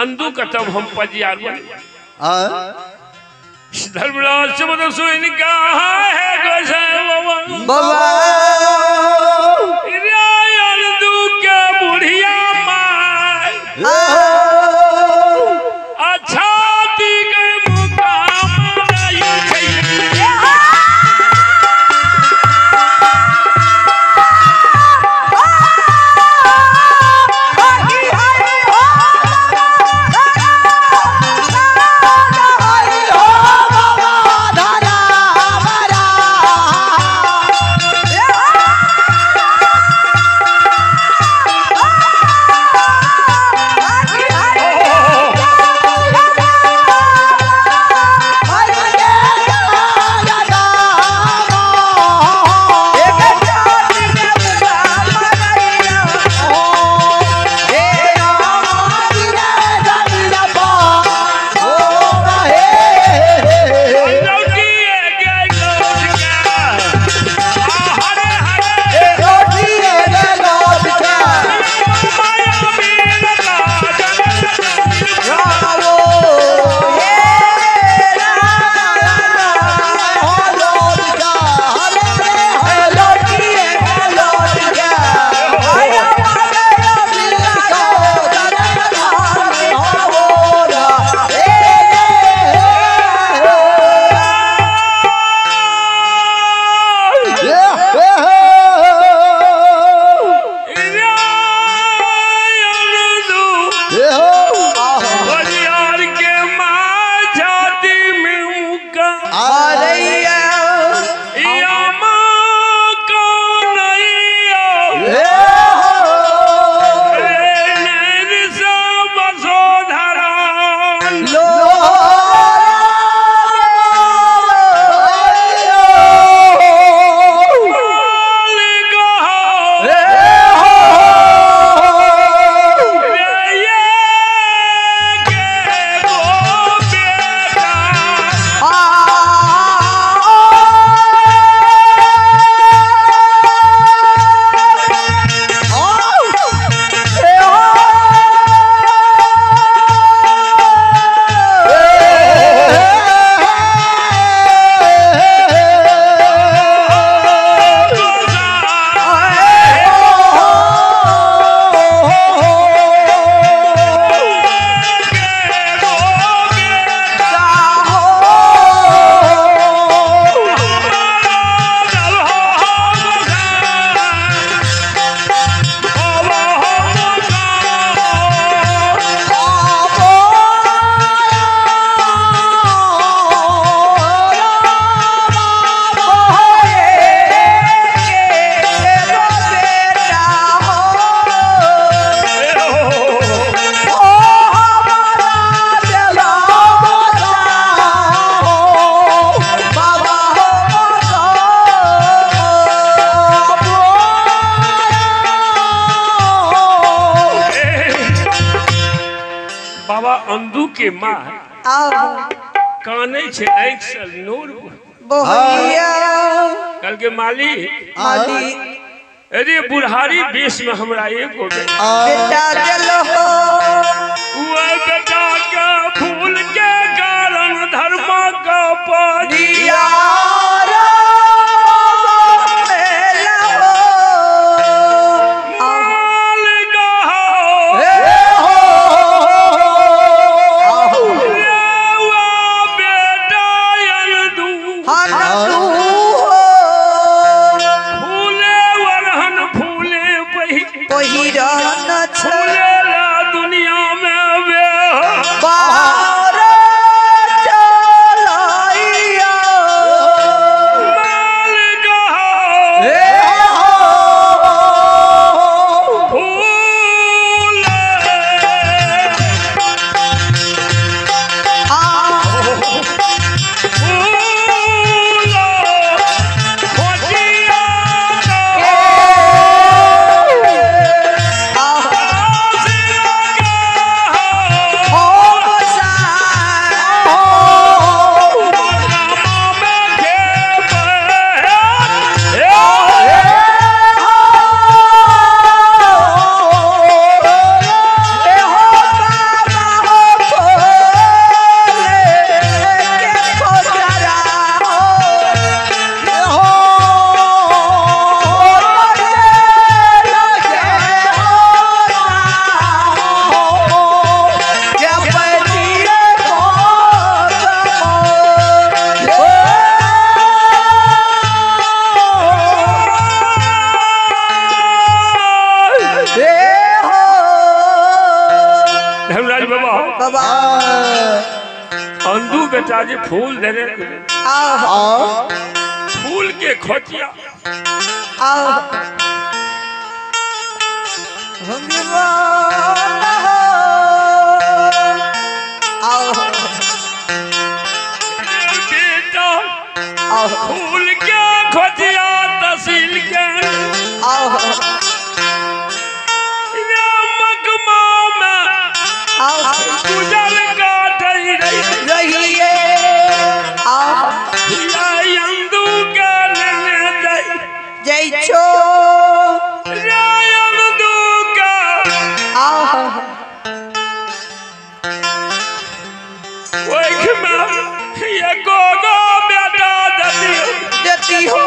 अंधु का तब हम पजियार बने धर्मराज से मतलब सुन कहा है बाबा अंधु के बुढ़िया मार अच्छा दी गए मुकाम अंधु के माँ काने छे आँख से नूर कल के माली अरे बुढ़ारी बेस में हमरा एक हो बेटा का फूल के कारण धर्म का परिया दुनिया धर्मराज बाबा बाबा अंधू बेटा जी फूल दे रे फूल के खोचिया बेटा फूल के खोचिया तहसील के मकमा में गुजर काट रही है अंधू के जय छो देती हो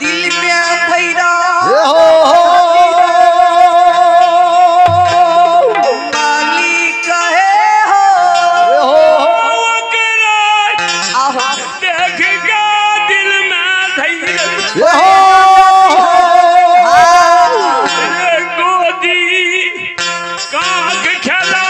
दिल में भैरा मालिक है देख के दिल में गोदी काग खेला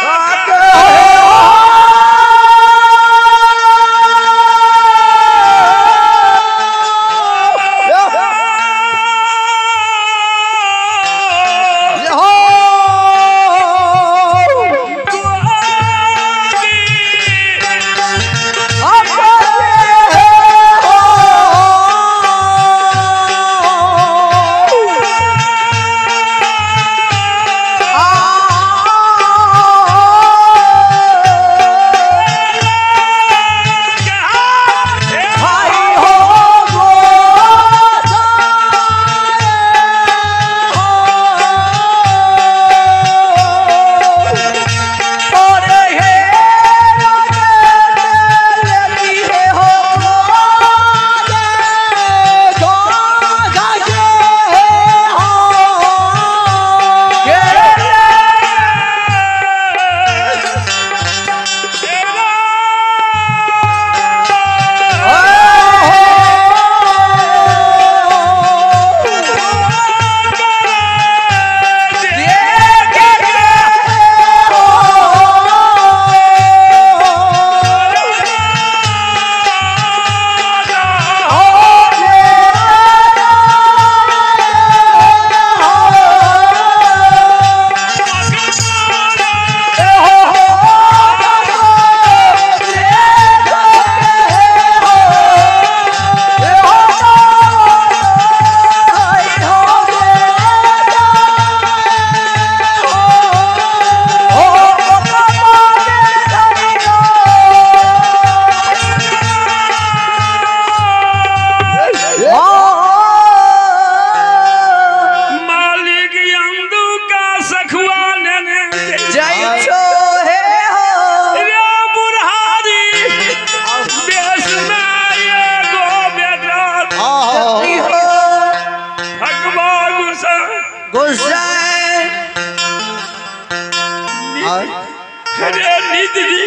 अरे नीति जी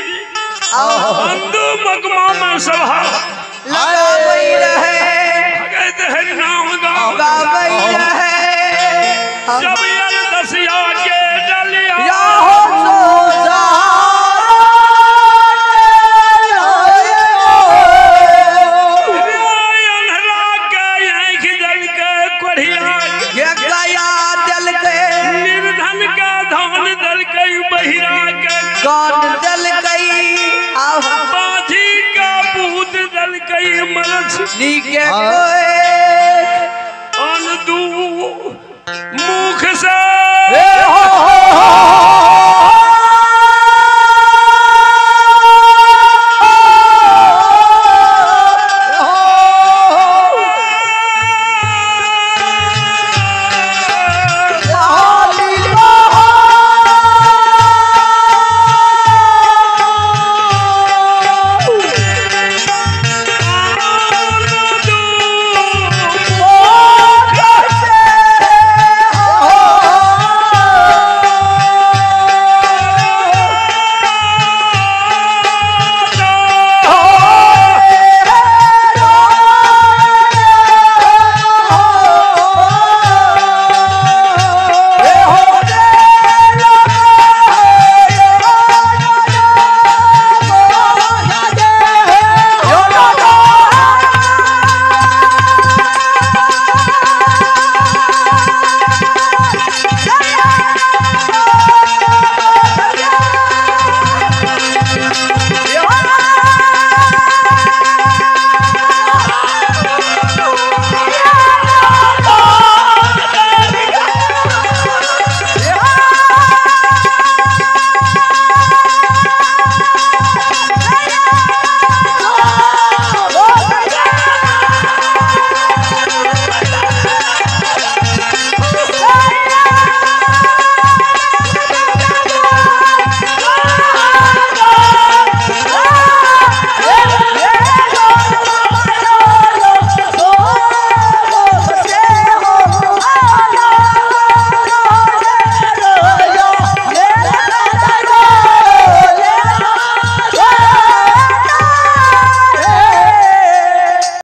हिंदू मकमा में सभा लगावई रहे कहते हरि नाम गाओ गावई रहे जब यार दसिया के डलिया या हो सो अनहरा के आँख जल के कोढ़िया ये गया जल के निर्धन का धन दल के बहिरा के कान जल गई बाजी का भूत दल के मरछ नीके कोए